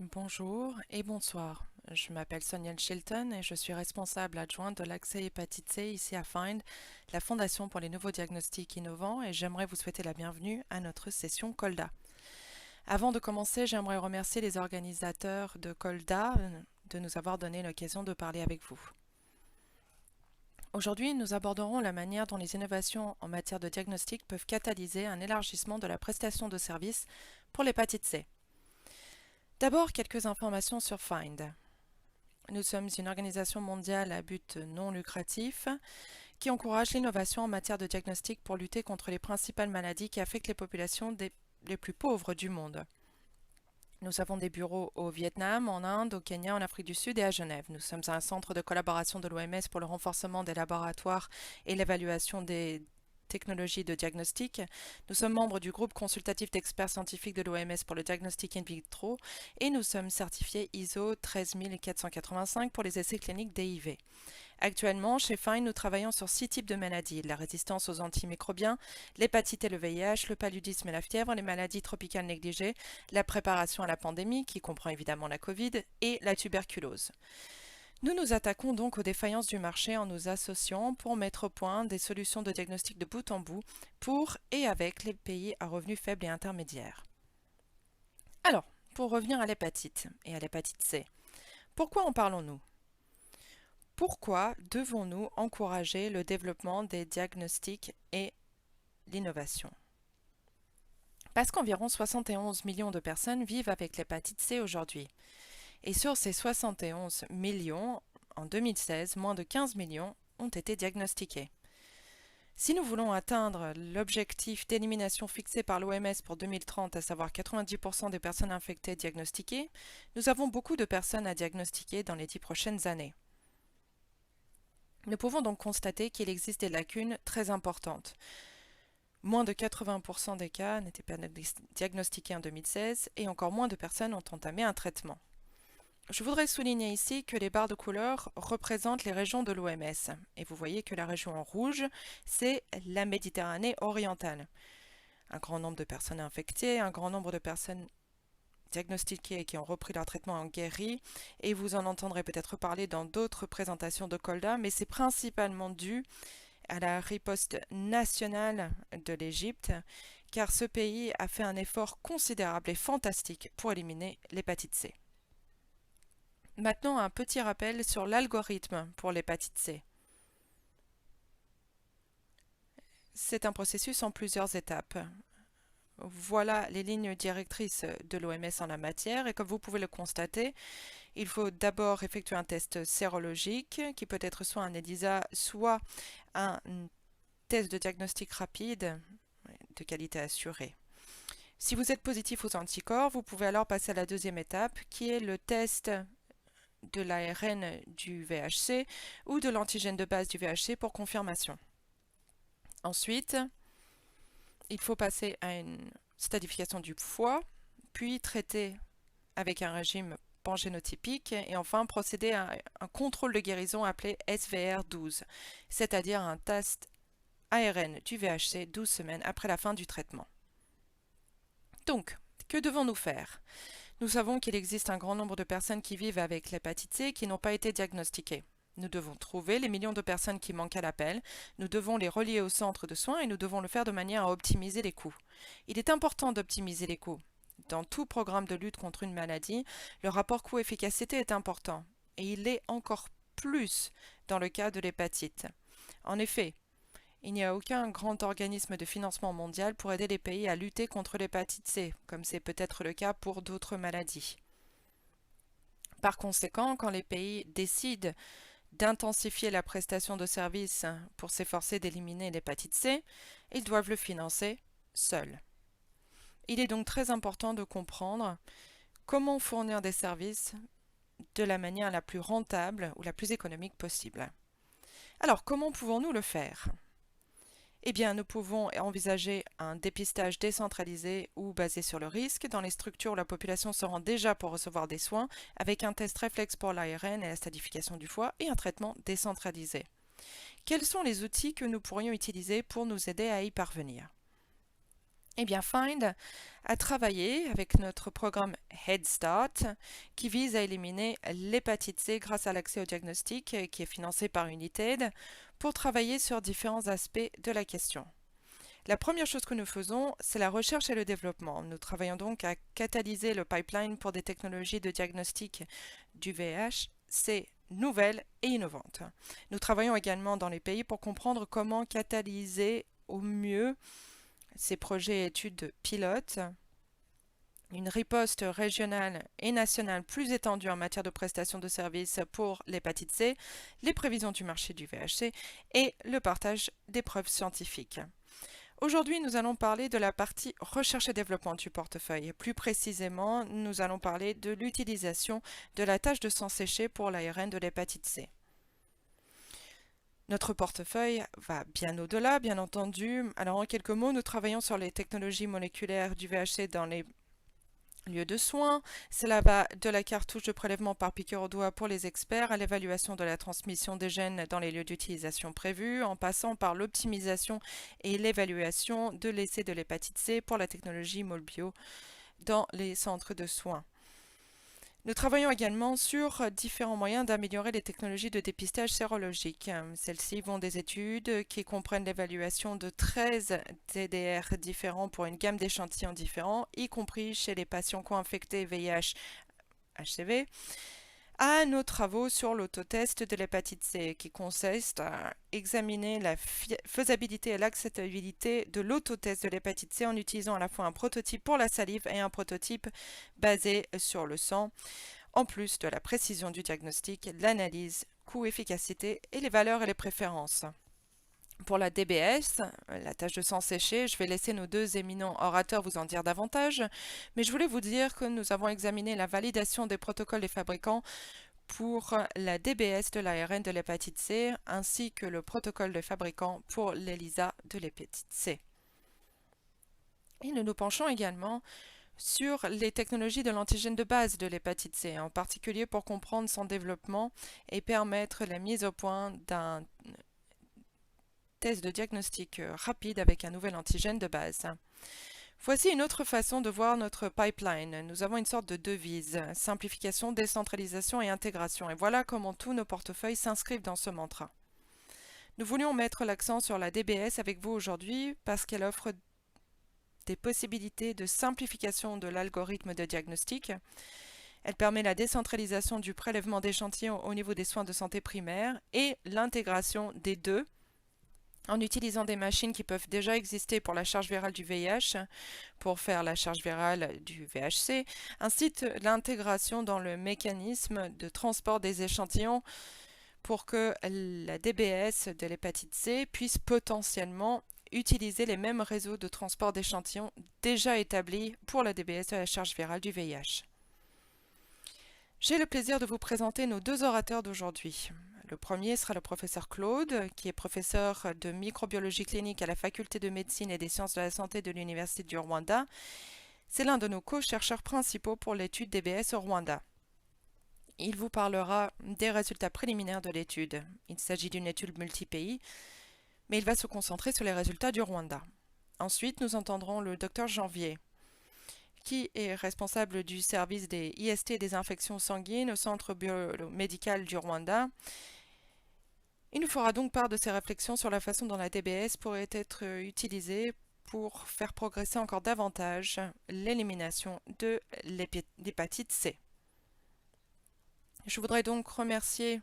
Bonjour et bonsoir. Je m'appelle Sonia Chilton et je suis responsable adjointe de l'accès hépatite C ici à FIND, la Fondation pour les nouveaux diagnostics innovants, et j'aimerais vous souhaiter la bienvenue à notre session COLDA. Avant de commencer, j'aimerais remercier les organisateurs de COLDA de nous avoir donné l'occasion de parler avec vous. Aujourd'hui, nous aborderons la manière dont les innovations en matière de diagnostic peuvent catalyser un élargissement de la prestation de services pour l'hépatite C. D'abord, quelques informations sur FIND. Nous sommes une organisation mondiale à but non lucratif qui encourage l'innovation en matière de diagnostic pour lutter contre les principales maladies qui affectent les populations les plus pauvres du monde. Nous avons des bureaux au Vietnam, en Inde, au Kenya, en Afrique du Sud et à Genève. Nous sommes un centre de collaboration de l'OMS pour le renforcement des laboratoires et l'évaluation des technologies de diagnostic. Nous sommes membres du groupe consultatif d'experts scientifiques de l'OMS pour le diagnostic in vitro et nous sommes certifiés ISO 13485 pour les essais cliniques DIV. Actuellement, chez FIND, nous travaillons sur 6 types de maladies: la résistance aux antimicrobiens, l'hépatite et le VIH, le paludisme et la fièvre, les maladies tropicales négligées, la préparation à la pandémie, qui comprend évidemment la Covid, et la tuberculose. Nous nous attaquons donc aux défaillances du marché en nous associant pour mettre au point des solutions de diagnostic de bout en bout pour et avec les pays à revenus faibles et intermédiaires. Alors, pour revenir à l'hépatite et à l'hépatite C, pourquoi en parlons-nous ? Pourquoi devons-nous encourager le développement des diagnostics et l'innovation ? Parce qu'environ 71 millions de personnes vivent avec l'hépatite C aujourd'hui. Et sur ces 71 millions, en 2016, moins de 15 millions ont été diagnostiqués. Si nous voulons atteindre l'objectif d'élimination fixé par l'OMS pour 2030, à savoir 90% des personnes infectées diagnostiquées, nous avons beaucoup de personnes à diagnostiquer dans les 10 prochaines années. Nous pouvons donc constater qu'il existe des lacunes très importantes. Moins de 80% des cas n'étaient pas diagnostiqués en 2016 et encore moins de personnes ont entamé un traitement. Je voudrais souligner ici que les barres de couleur représentent les régions de l'OMS. Et vous voyez que la région en rouge, c'est la Méditerranée orientale. Un grand nombre de personnes infectées, un grand nombre de personnes diagnostiqués qui ont repris leur traitement en guéri, et vous en entendrez peut-être parler dans d'autres présentations de COLDA, mais c'est principalement dû à la riposte nationale de l'Égypte, car ce pays a fait un effort considérable et fantastique pour éliminer l'hépatite C. Maintenant, un petit rappel sur l'algorithme pour l'hépatite C. C'est un processus en plusieurs étapes. Voilà les lignes directrices de l'OMS en la matière et comme vous pouvez le constater, il faut d'abord effectuer un test sérologique qui peut être soit un ELISA, soit un test de diagnostic rapide de qualité assurée. Si vous êtes positif aux anticorps, vous pouvez alors passer à la deuxième étape qui est le test de l'ARN du VHC ou de l'antigène de base du VHC pour confirmation. Ensuite, il faut passer à une stadification du foie, puis traiter avec un régime pangénotypique et enfin procéder à un contrôle de guérison appelé SVR12, c'est-à-dire un test ARN du VHC 12 semaines après la fin du traitement. Donc, que devons-nous faire ? Nous savons qu'il existe un grand nombre de personnes qui vivent avec l'hépatite C et qui n'ont pas été diagnostiquées. Nous devons trouver les millions de personnes qui manquent à l'appel, nous devons les relier au centre de soins et nous devons le faire de manière à optimiser les coûts. Il est important d'optimiser les coûts. Dans tout programme de lutte contre une maladie, le rapport coût-efficacité est important, et il l'est encore plus dans le cas de l'hépatite. En effet, il n'y a aucun grand organisme de financement mondial pour aider les pays à lutter contre l'hépatite C, comme c'est peut-être le cas pour d'autres maladies. Par conséquent, quand les pays décident d'intensifier la prestation de services pour s'efforcer d'éliminer l'hépatite C, ils doivent le financer seuls. Il est donc très important de comprendre comment fournir des services de la manière la plus rentable ou la plus économique possible. Alors, comment pouvons-nous le faire ? Eh bien, nous pouvons envisager un dépistage décentralisé ou basé sur le risque dans les structures où la population se rend déjà pour recevoir des soins, avec un test réflexe pour l'ARN et la stadification du foie et un traitement décentralisé. Quels sont les outils que nous pourrions utiliser pour nous aider à y parvenir ? Eh bien, Find a travaillé avec notre programme Head Start qui vise à éliminer l'hépatite C grâce à l'accès au diagnostic qui est financé par United pour travailler sur différents aspects de la question. La première chose que nous faisons, c'est la recherche et le développement. Nous travaillons donc à catalyser le pipeline pour des technologies de diagnostic du VIH-C nouvelles et innovantes. Nous travaillons également dans les pays pour comprendre comment catalyser au mieux ces projets et études pilotes, une riposte régionale et nationale plus étendue en matière de prestation de services pour l'hépatite C, les prévisions du marché du VHC et le partage des preuves scientifiques. Aujourd'hui, nous allons parler de la partie recherche et développement du portefeuille. Plus précisément, nous allons parler de l'utilisation de la tâche de sang séché pour l'ARN de l'hépatite C. Notre portefeuille va bien au-delà, bien entendu. Alors en quelques mots, nous travaillons sur les technologies moléculaires du VHC dans les lieux de soins. Cela va de la cartouche de prélèvement par piqûre au doigt pour les experts à l'évaluation de la transmission des gènes dans les lieux d'utilisation prévus, en passant par l'optimisation et l'évaluation de l'essai de l'hépatite C pour la technologie Molbio dans les centres de soins. Nous travaillons également sur différents moyens d'améliorer les technologies de dépistage sérologique. Celles-ci vont des études qui comprennent l'évaluation de 13 TDR différents pour une gamme d'échantillons différents, y compris chez les patients co-infectés VIH-HCV, à nos travaux sur l'autotest de l'hépatite C, qui consiste à examiner la faisabilité et l'acceptabilité de l'autotest de l'hépatite C en utilisant à la fois un prototype pour la salive et un prototype basé sur le sang, en plus de la précision du diagnostic, l'analyse, coût-efficacité et les valeurs et les préférences. Pour la DBS, la tâche de sang séché, je vais laisser nos deux éminents orateurs vous en dire davantage, mais je voulais vous dire que nous avons examiné la validation des protocoles des fabricants pour la DBS de l'ARN de l'hépatite C, ainsi que le protocole des fabricants pour l'ELISA de l'hépatite C. Et nous nous penchons également sur les technologies de l'antigène de base de l'hépatite C, en particulier pour comprendre son développement et permettre la mise au point d'un test de diagnostic rapide avec un nouvel antigène de base. Voici une autre façon de voir notre pipeline. Nous avons une sorte de devise, simplification, décentralisation et intégration. Et voilà comment tous nos portefeuilles s'inscrivent dans ce mantra. Nous voulions mettre l'accent sur la DBS avec vous aujourd'hui parce qu'elle offre des possibilités de simplification de l'algorithme de diagnostic. Elle permet la décentralisation du prélèvement d'échantillons au niveau des soins de santé primaires et l'intégration des deux en utilisant des machines qui peuvent déjà exister pour la charge virale du VIH, pour faire la charge virale du VHC, ainsi que l'intégration dans le mécanisme de transport des échantillons pour que la DBS de l'hépatite C puisse potentiellement utiliser les mêmes réseaux de transport d'échantillons déjà établis pour la DBS de la charge virale du VIH. J'ai le plaisir de vous présenter nos deux orateurs d'aujourd'hui. Le premier sera le professeur Claude, qui est professeur de microbiologie clinique à la faculté de médecine et des sciences de la santé de l'Université du Rwanda. C'est l'un de nos co-chercheurs principaux pour l'étude DBS au Rwanda. Il vous parlera des résultats préliminaires de l'étude. Il s'agit d'une étude multi-pays, mais il va se concentrer sur les résultats du Rwanda. Ensuite, nous entendrons le Dr Janvier, qui est responsable du service des IST et des infections sanguines au centre biomédical du Rwanda. Il nous fera donc part de ses réflexions sur la façon dont la DBS pourrait être utilisée pour faire progresser encore davantage l'élimination de l'hépatite C. Je voudrais donc remercier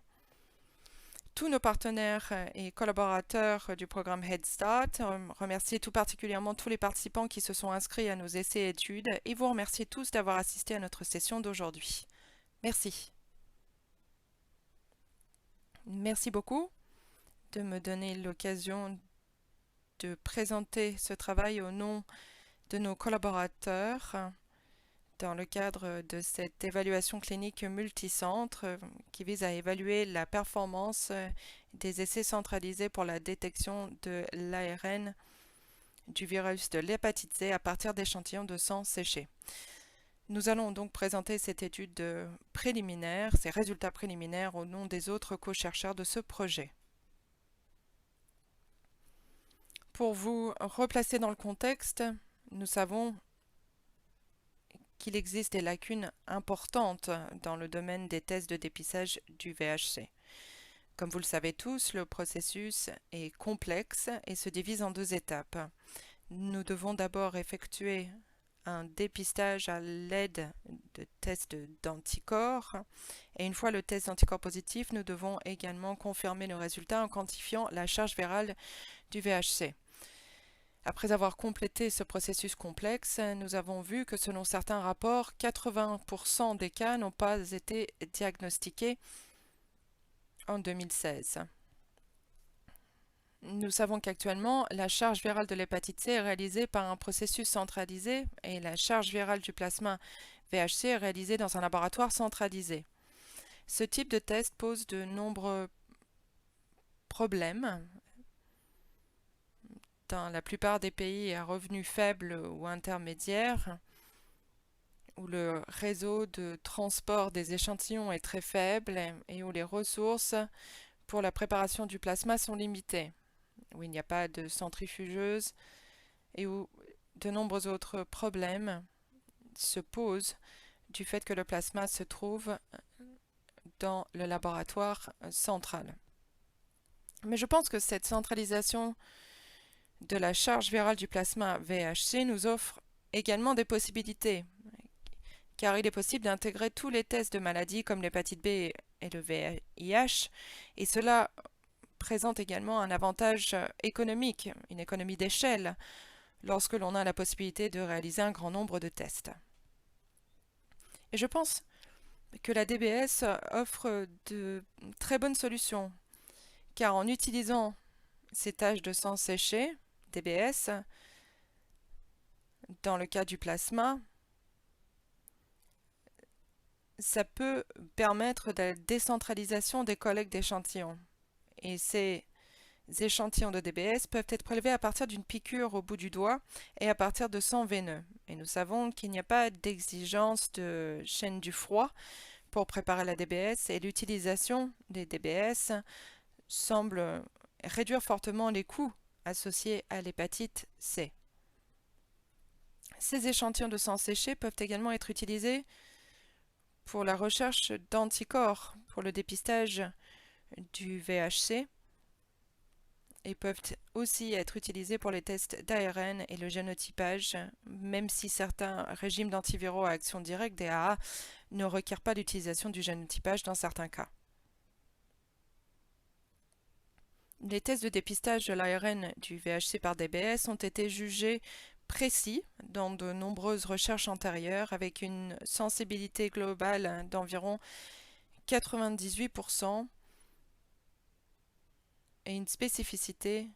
tous nos partenaires et collaborateurs du programme Head Start, remercier tout particulièrement tous les participants qui se sont inscrits à nos essais et études et vous remercier tous d'avoir assisté à notre session d'aujourd'hui. Merci. Merci beaucoup de me donner l'occasion de présenter ce travail au nom de nos collaborateurs dans le cadre de cette évaluation clinique multicentre qui vise à évaluer la performance des essais centralisés pour la détection de l'ARN du virus de l'hépatite C à partir d'échantillons de sang séchés. Nous allons donc présenter cette étude préliminaire, ces résultats préliminaires au nom des autres co-chercheurs de ce projet. Pour vous replacer dans le contexte, nous savons qu'il existe des lacunes importantes dans le domaine des tests de dépistage du VHC. Comme vous le savez tous, le processus est complexe et se divise en deux étapes. Nous devons d'abord effectuer un dépistage à l'aide de tests d'anticorps. Et une fois le test d'anticorps positif, nous devons également confirmer le résultat en quantifiant la charge virale du VHC. Après avoir complété ce processus complexe, nous avons vu que selon certains rapports, 80% des cas n'ont pas été diagnostiqués en 2016. Nous savons qu'actuellement, la charge virale de l'hépatite C est réalisée par un processus centralisé et la charge virale du plasma VHC est réalisée dans un laboratoire centralisé. Ce type de test pose de nombreux problèmes. Dans la plupart des pays à revenus faibles ou intermédiaires, où le réseau de transport des échantillons est très faible et où les ressources pour la préparation du plasma sont limitées, où il n'y a pas de centrifugeuse et où de nombreux autres problèmes se posent du fait que le plasma se trouve dans le laboratoire central. Mais je pense que cette centralisation de la charge virale du plasma VHC nous offre également des possibilités, car il est possible d'intégrer tous les tests de maladies comme l'hépatite B et le VIH, et cela présente également un avantage économique, une économie d'échelle, lorsque l'on a la possibilité de réaliser un grand nombre de tests. Et je pense que la DBS offre de très bonnes solutions, car en utilisant ces taches de sang séché, DBS, dans le cas du plasma, ça peut permettre de la décentralisation des collectes d'échantillons. Et ces échantillons de DBS peuvent être prélevés à partir d'une piqûre au bout du doigt et à partir de sang veineux. Et nous savons qu'il n'y a pas d'exigence de chaîne du froid pour préparer la DBS et l'utilisation des DBS semble réduire fortement les coûts associés à l'hépatite C. Ces échantillons de sang séché peuvent également être utilisés pour la recherche d'anticorps pour le dépistage du VHC et peuvent aussi être utilisés pour les tests d'ARN et le génotypage, même si certains régimes d'antiviraux à action directe, DAA, ne requièrent pas l'utilisation du génotypage dans certains cas. Les tests de dépistage de l'ARN du VHC par DBS ont été jugés précis dans de nombreuses recherches antérieures avec une sensibilité globale d'environ 98% et une spécificité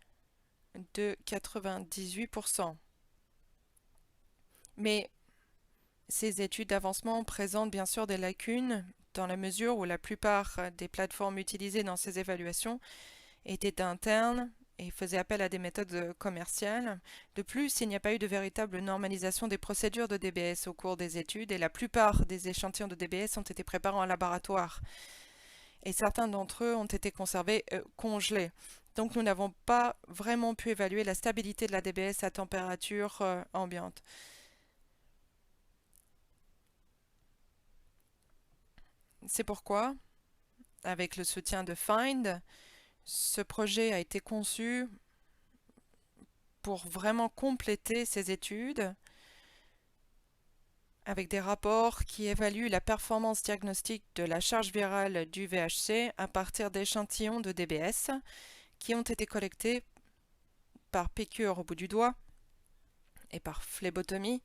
de 98%. Mais ces études d'avancement présentent bien sûr des lacunes dans la mesure où la plupart des plateformes utilisées dans ces évaluations étaient internes et faisaient appel à des méthodes commerciales. De plus, il n'y a pas eu de véritable normalisation des procédures de DBS au cours des études et la plupart des échantillons de DBS ont été préparés en laboratoire. Et certains d'entre eux ont été conservés congelés. Donc nous n'avons pas vraiment pu évaluer la stabilité de la DBS à température ambiante. C'est pourquoi, avec le soutien de FIND, ce projet a été conçu pour vraiment compléter ces études avec des rapports qui évaluent la performance diagnostique de la charge virale du VHC à partir d'échantillons de DBS qui ont été collectés par piqûre au bout du doigt et par phlébotomie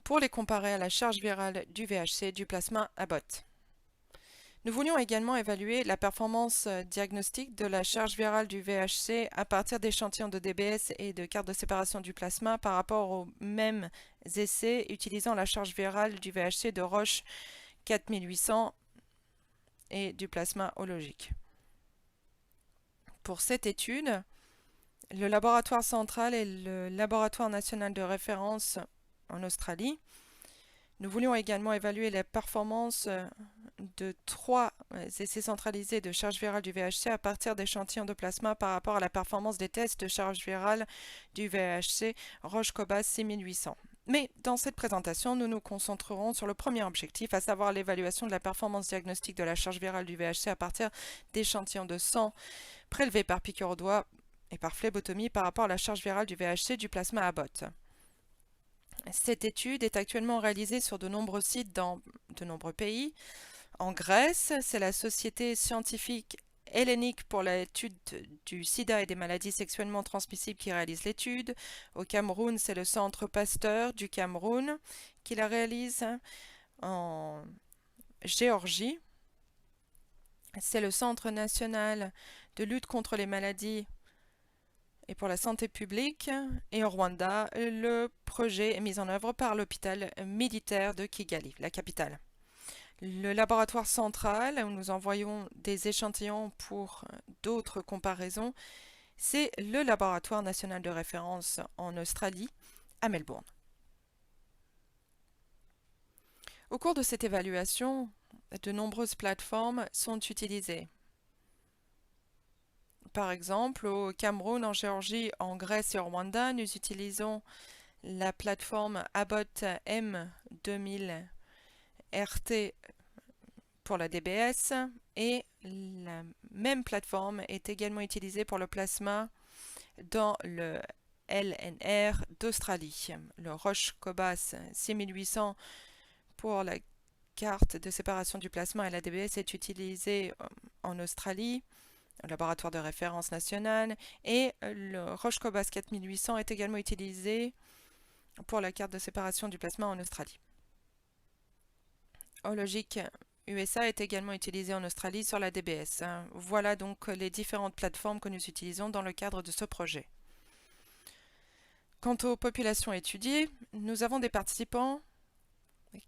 pour les comparer à la charge virale du VHC du plasma Abbott. Nous voulions également évaluer la performance diagnostique de la charge virale du VHC à partir d'échantillons de DBS et de cartes de séparation du plasma par rapport aux mêmes essais utilisant la charge virale du VHC de Roche 4800 et du plasma hologique. Pour cette étude, le laboratoire central et le laboratoire national de référence en Australie Nous voulions également évaluer la performance de 3 essais centralisés de charge virale du VHC à partir d'échantillons de plasma par rapport à la performance des tests de charge virale du VHC Roche-Cobas 6800. Mais dans cette présentation, nous nous concentrerons sur le premier objectif, à savoir l'évaluation de la performance diagnostique de la charge virale du VHC à partir d'échantillons de sang prélevés par piqûre au doigt et par phlébotomie par rapport à la charge virale du VHC du plasma Abbott. Cette étude est actuellement réalisée sur de nombreux sites dans de nombreux pays. En Grèce, c'est la Société scientifique hellénique pour l'étude du sida et des maladies sexuellement transmissibles qui réalise l'étude. Au Cameroun, c'est le Centre Pasteur du Cameroun qui la réalise. En Géorgie, c'est le Centre national de lutte contre les maladies et pour la santé publique. Et au Rwanda, le projet est mis en œuvre par l'hôpital militaire de Kigali, la capitale. Le laboratoire central, où nous envoyons des échantillons pour d'autres comparaisons, c'est le laboratoire national de référence en Australie, à Melbourne. Au cours de cette évaluation, de nombreuses plateformes sont utilisées. Par exemple, au Cameroun, en Géorgie, en Grèce et au Rwanda, nous utilisons la plateforme Abbott M2000 RT pour la DBS et la même plateforme est également utilisée pour le plasma dans le LNR d'Australie. Le Roche-Cobas 6800 pour la carte de séparation du plasma et la DBS est utilisée en Australie, au laboratoire de référence national, et le Roche-Cobas 4800 est également utilisé pour la carte de séparation du plasma en Australie. Hologic USA est également utilisé en Australie sur la DBS. Voilà donc les différentes plateformes que nous utilisons dans le cadre de ce projet. Quant aux populations étudiées, nous avons des participants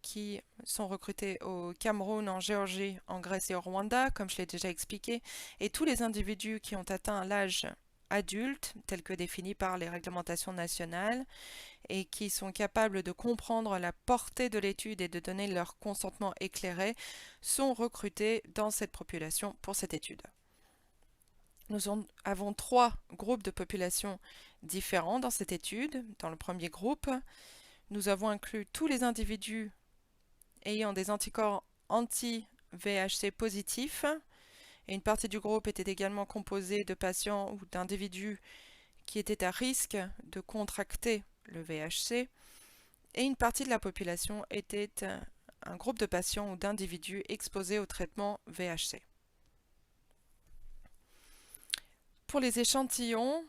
qui sont recrutés au Cameroun, en Géorgie, en Grèce et au Rwanda, comme je l'ai déjà expliqué, et tous les individus qui ont atteint l'âge adulte, tel que défini par les réglementations nationales, et qui sont capables de comprendre la portée de l'étude et de donner leur consentement éclairé, sont recrutés dans cette population pour cette étude. Nous avons 3 groupes de populations différents dans cette étude. Dans le premier groupe, nous avons inclus tous les individus ayant des anticorps anti-VHC positifs, et une partie du groupe était également composée de patients ou d'individus qui étaient à risque de contracter le VHC, et une partie de la population était un groupe de patients ou d'individus exposés au traitement VHC. Pour les échantillons,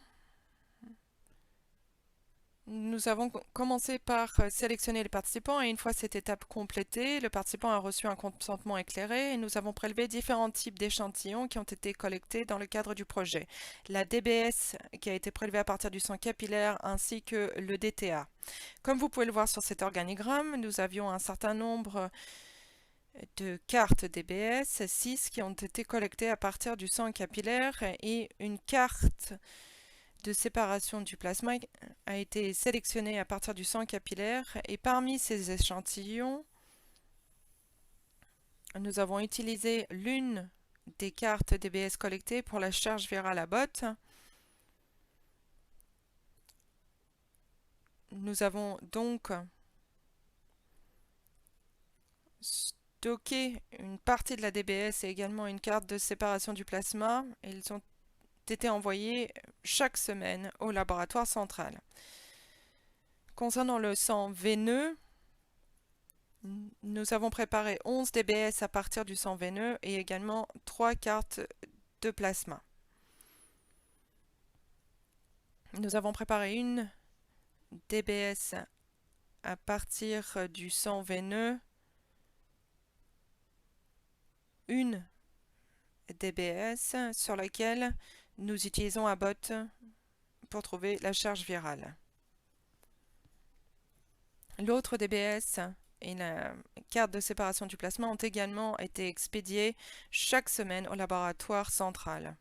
nous avons commencé par sélectionner les participants et une fois cette étape complétée, le participant a reçu un consentement éclairé et nous avons prélevé différents types d'échantillons qui ont été collectés dans le cadre du projet. La DBS qui a été prélevée à partir du sang capillaire ainsi que le DTA. Comme vous pouvez le voir sur cet organigramme, nous avions un certain nombre de cartes DBS, 6 qui ont été collectées à partir du sang capillaire et une carte de séparation du plasma a été sélectionnée à partir du sang capillaire et parmi ces échantillons, nous avons utilisé l'une des cartes DBS collectées pour la charge virale Abbott. Nous avons donc stocké une partie de la DBS et également une carte de séparation du plasma. Ils ont été envoyés chaque semaine au laboratoire central. Concernant le sang veineux, nous avons préparé 11 DBS à partir du sang veineux et également 3 cartes de plasma. Nous avons préparé une DBS à partir du sang veineux, une DBS sur laquelle nous utilisons Abbott pour trouver la charge virale. L'autre DBS et la carte de séparation du plasma ont également été expédiés chaque semaine au laboratoire central.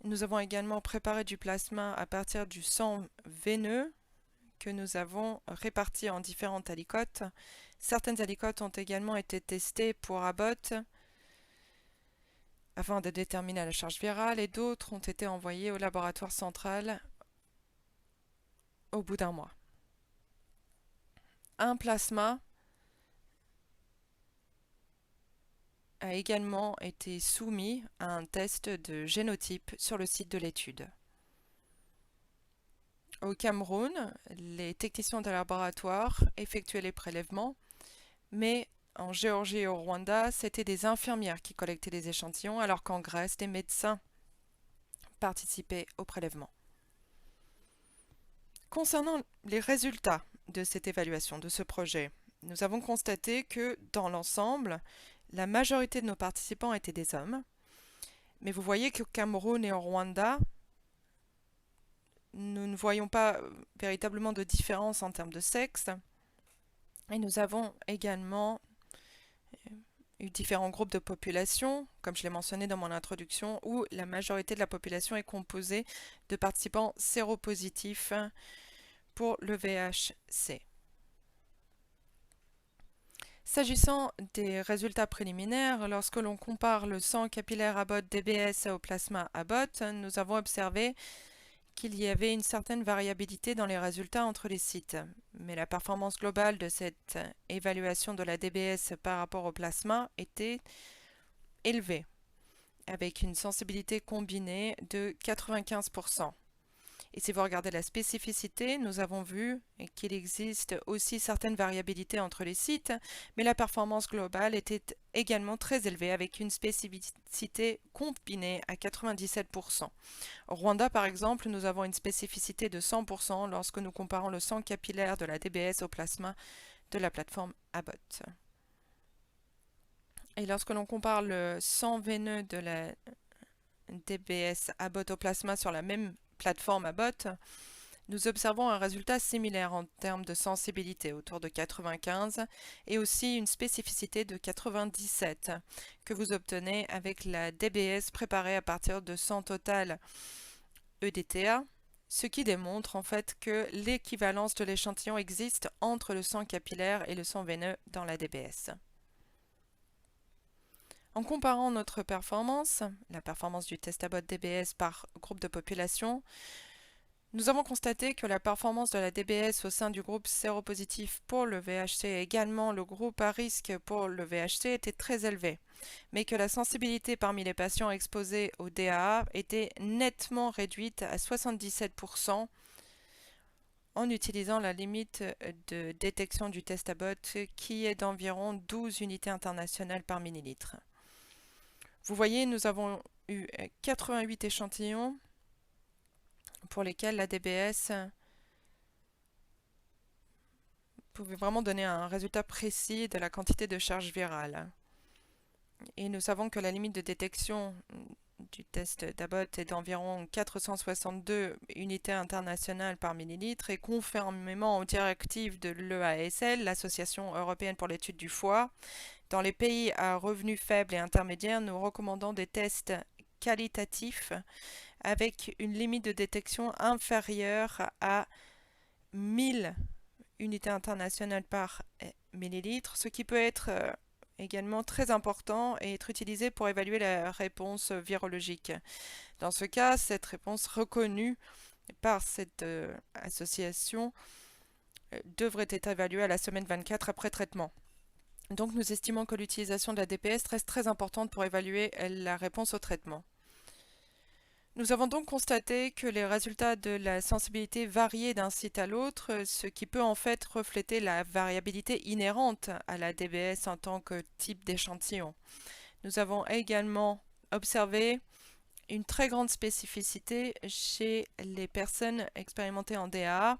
Nous avons également préparé du plasma à partir du sang veineux que nous avons répartis en différentes alicotes. Certaines alicotes ont également été testées pour Abbott afin de déterminer la charge virale et d'autres ont été envoyées au laboratoire central au bout d'un mois. Un plasma a également été soumis à un test de génotype sur le site de l'étude. Au Cameroun, les techniciens de laboratoire effectuaient les prélèvements, mais en Géorgie et au Rwanda, c'était des infirmières qui collectaient les échantillons, alors qu'en Grèce, des médecins participaient au prélèvement. Concernant les résultats de cette évaluation, de ce projet, nous avons constaté que, dans l'ensemble, la majorité de nos participants étaient des hommes, mais vous voyez qu'au Cameroun et au Rwanda, nous ne voyons pas véritablement de différence en termes de sexe. Et nous avons également eu différents groupes de population, comme je l'ai mentionné dans mon introduction, où la majorité de la population est composée de participants séropositifs pour le VHC. S'agissant des résultats préliminaires, lorsque l'on compare le sang capillaire Abbott DBS au plasma Abbott, nous avons observé qu'il y avait une certaine variabilité dans les résultats entre les sites. Mais la performance globale de cette évaluation de la DBS par rapport au plasma était élevée, avec une sensibilité combinée de 95%. Et si vous regardez la spécificité, nous avons vu qu'il existe aussi certaines variabilités entre les sites, mais la performance globale était également très élevée avec une spécificité combinée à 97%. Au Rwanda, par exemple, nous avons une spécificité de 100% lorsque nous comparons le sang capillaire de la DBS au plasma de la plateforme Abbott. Et lorsque l'on compare le sang veineux de la DBS Abbott au plasma sur la même plateforme Abbott, nous observons un résultat similaire en termes de sensibilité, autour de 95, et aussi une spécificité de 97, que vous obtenez avec la DBS préparée à partir de sang total EDTA, ce qui démontre en fait que l'équivalence de l'échantillon existe entre le sang capillaire et le sang veineux dans la DBS. En comparant notre performance, la performance du test Abbott DBS par groupe de population, nous avons constaté que la performance de la DBS au sein du groupe séropositif pour le VHC et également le groupe à risque pour le VHC était très élevée, mais que la sensibilité parmi les patients exposés au DAA était nettement réduite à 77% en utilisant la limite de détection du test Abbott qui est d'environ 12 unités internationales par millilitre. Vous voyez, nous avons eu 88 échantillons pour lesquels la DBS pouvait vraiment donner un résultat précis de la quantité de charge virale. Et nous savons que la limite de détection du test d'Abbott est d'environ 462 unités internationales par millilitre et conformément aux directives de l'EASL, l'Association européenne pour l'étude du foie, dans les pays à revenus faibles et intermédiaires, nous recommandons des tests qualitatifs avec une limite de détection inférieure à 1000 unités internationales par millilitre, ce qui peut être également très important et être utilisé pour évaluer la réponse virologique. Dans ce cas, cette réponse reconnue par cette association devrait être évaluée à la semaine 24 après traitement. Donc nous estimons que l'utilisation de la DPS reste très importante pour évaluer la réponse au traitement. Nous avons donc constaté que les résultats de la sensibilité variaient d'un site à l'autre, ce qui peut en fait refléter la variabilité inhérente à la DBS en tant que type d'échantillon. Nous avons également observé une très grande spécificité chez les personnes expérimentées en DAA,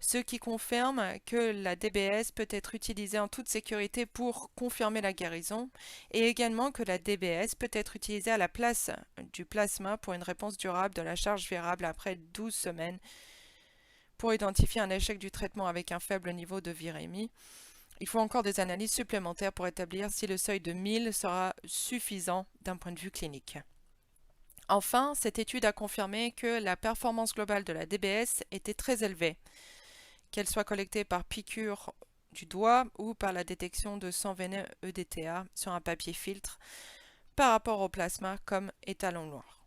ce qui confirme que la DBS peut être utilisée en toute sécurité pour confirmer la guérison et également que la DBS peut être utilisée à la place du plasma pour une réponse durable de la charge virale après 12 semaines pour identifier un échec du traitement avec un faible niveau de virémie. Il faut encore des analyses supplémentaires pour établir si le seuil de 1000 sera suffisant d'un point de vue clinique. Enfin, cette étude a confirmé que la performance globale de la DBS était très élevée, qu'elle soit collectée par piqûre du doigt ou par la détection de sang veineux EDTA sur un papier filtre par rapport au plasma comme étalon noir.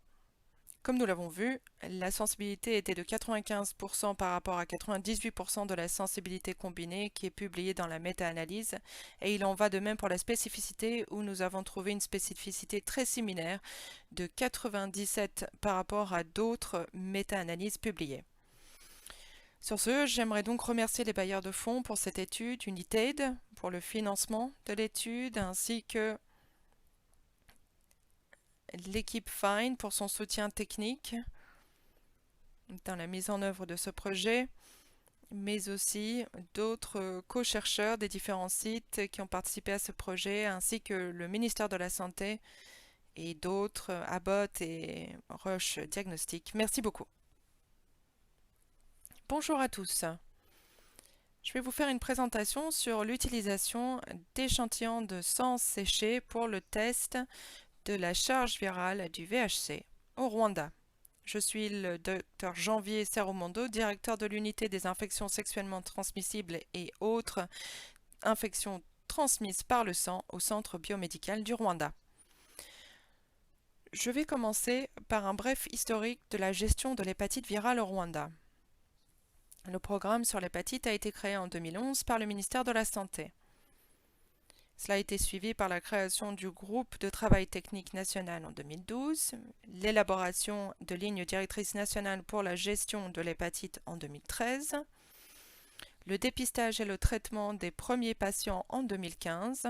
Comme nous l'avons vu, la sensibilité était de 95% par rapport à 98% de la sensibilité combinée qui est publiée dans la méta-analyse, et il en va de même pour la spécificité où nous avons trouvé une spécificité très similaire de 97 par rapport à d'autres méta-analyses publiées. Sur ce, j'aimerais donc remercier les bailleurs de fonds pour cette étude, Unitaid pour le financement de l'étude, ainsi que l'équipe FIND pour son soutien technique dans la mise en œuvre de ce projet, mais aussi d'autres co-chercheurs des différents sites qui ont participé à ce projet, ainsi que le ministère de la Santé et d'autres, Abbott et Roche Diagnostic. Merci beaucoup. Bonjour à tous. Je vais vous faire une présentation sur l'utilisation d'échantillons de sang séché pour le test de la charge virale du VHC au Rwanda. Je suis le Dr Janvier Serumondo, directeur de l'unité des infections sexuellement transmissibles et autres infections transmises par le sang au Centre biomédical du Rwanda. Je vais commencer par un bref historique de la gestion de l'hépatite virale au Rwanda. Le programme sur l'hépatite a été créé en 2011 par le ministère de la Santé. Cela a été suivi par la création du groupe de travail technique national en 2012, l'élaboration de lignes directrices nationales pour la gestion de l'hépatite en 2013, le dépistage et le traitement des premiers patients en 2015,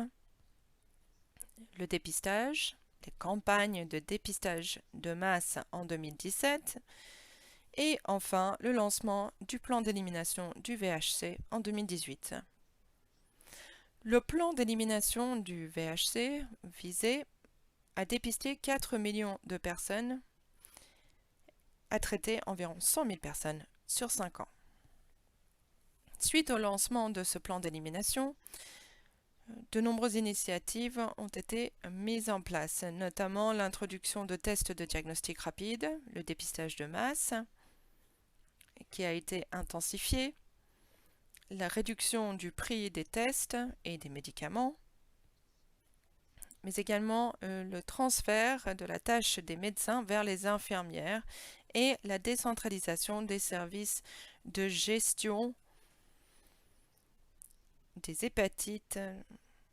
le dépistage, les campagnes de dépistage de masse en 2017, et enfin le lancement du plan d'élimination du VHC en 2018. Le plan d'élimination du VHC visait à dépister 4 millions de personnes, à traiter environ 100 000 personnes sur 5 ans. Suite au lancement de ce plan d'élimination, de nombreuses initiatives ont été mises en place, notamment l'introduction de tests de diagnostic rapide, le dépistage de masse, qui a été intensifié, la réduction du prix des tests et des médicaments, mais également le transfert de la tâche des médecins vers les infirmières et la décentralisation des services de gestion des hépatites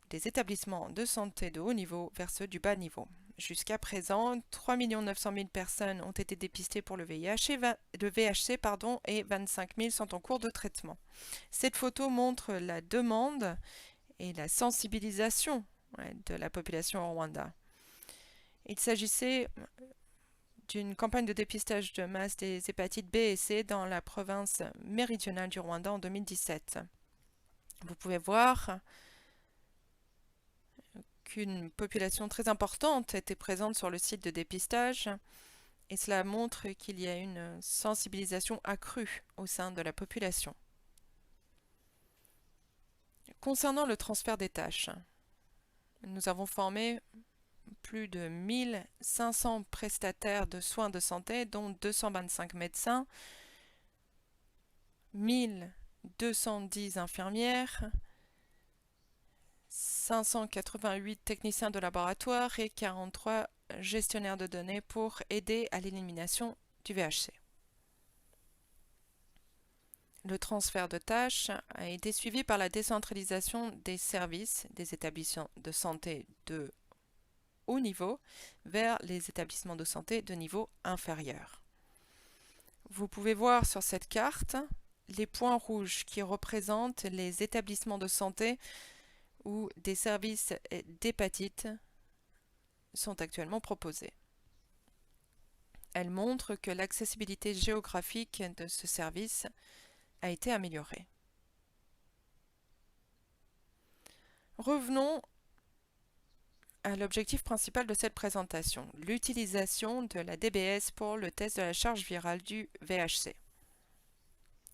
des établissements de santé de haut niveau vers ceux du bas niveau. Jusqu'à présent, 3 900 000 personnes ont été dépistées pour le VIH le VHC et 25 000 sont en cours de traitement. Cette photo montre la demande et la sensibilisation de la population au Rwanda. Il s'agissait d'une campagne de dépistage de masse des hépatites B et C dans la province méridionale du Rwanda en 2017. Vous pouvez voir qu'une population très importante était présente sur le site de dépistage et cela montre qu'il y a une sensibilisation accrue au sein de la population. Concernant le transfert des tâches, nous avons formé plus de 1500 prestataires de soins de santé, dont 225 médecins, 1210 infirmières, 588 techniciens de laboratoire et 43 gestionnaires de données pour aider à l'élimination du VHC. Le transfert de tâches a été suivi par la décentralisation des services des établissements de santé de haut niveau vers les établissements de santé de niveau inférieur. Vous pouvez voir sur cette carte les points rouges qui représentent les établissements de santé où des services d'hépatite sont actuellement proposés. Elle montre que l'accessibilité géographique de ce service a été améliorée. Revenons à l'objectif principal de cette présentation, l'utilisation de la DBS pour le test de la charge virale du VHC.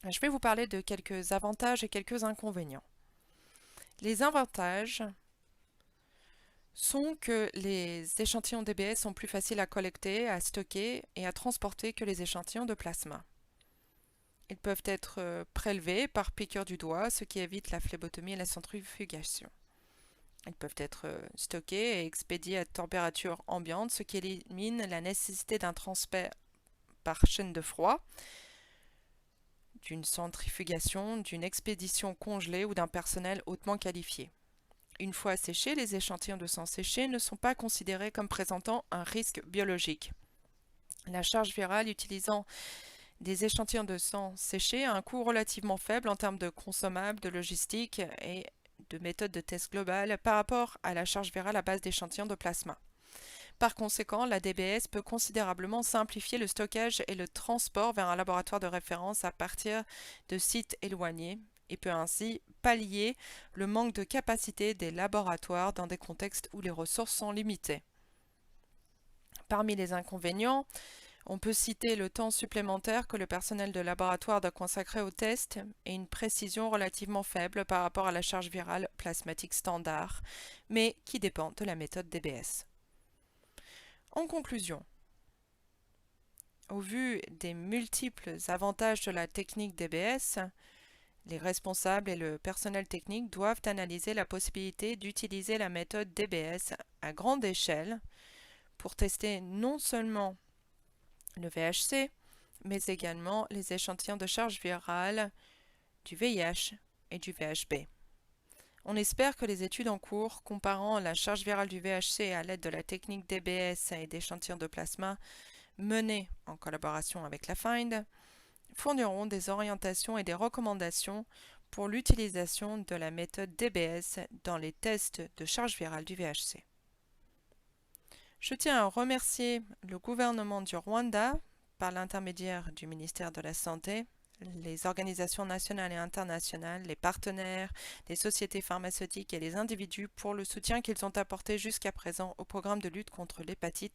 Je vais vous parler de quelques avantages et quelques inconvénients. Les avantages sont que les échantillons DBS sont plus faciles à collecter, à stocker et à transporter que les échantillons de plasma. Ils peuvent être prélevés par piqûre du doigt, ce qui évite la phlébotomie et la centrifugation. Ils peuvent être stockés et expédiés à température ambiante, ce qui élimine la nécessité d'un transfert par chaîne de froid, d'une centrifugation, d'une expédition congelée ou d'un personnel hautement qualifié. Une fois séchés, les échantillons de sang séchés ne sont pas considérés comme présentant un risque biologique. La charge virale utilisant des échantillons de sang séchés a un coût relativement faible en termes de consommables, de logistique et de méthodes de test globales par rapport à la charge virale à base d'échantillons de plasma. Par conséquent, la DBS peut considérablement simplifier le stockage et le transport vers un laboratoire de référence à partir de sites éloignés et peut ainsi pallier le manque de capacité des laboratoires dans des contextes où les ressources sont limitées. Parmi les inconvénients, on peut citer le temps supplémentaire que le personnel de laboratoire doit consacrer au test et une précision relativement faible par rapport à la charge virale plasmatique standard, mais qui dépend de la méthode DBS. En conclusion, au vu des multiples avantages de la technique DBS, les responsables et le personnel technique doivent analyser la possibilité d'utiliser la méthode DBS à grande échelle pour tester non seulement le VHC, mais également les échantillons de charge virale du VIH et du VHB. On espère que les études en cours comparant la charge virale du VHC à l'aide de la technique DBS et d'échantillons de plasma menées en collaboration avec la FIND fourniront des orientations et des recommandations pour l'utilisation de la méthode DBS dans les tests de charge virale du VHC. Je tiens à remercier le gouvernement du Rwanda par l'intermédiaire du ministère de la Santé, les organisations nationales et internationales, les partenaires, les sociétés pharmaceutiques et les individus pour le soutien qu'ils ont apporté jusqu'à présent au programme de lutte contre l'hépatite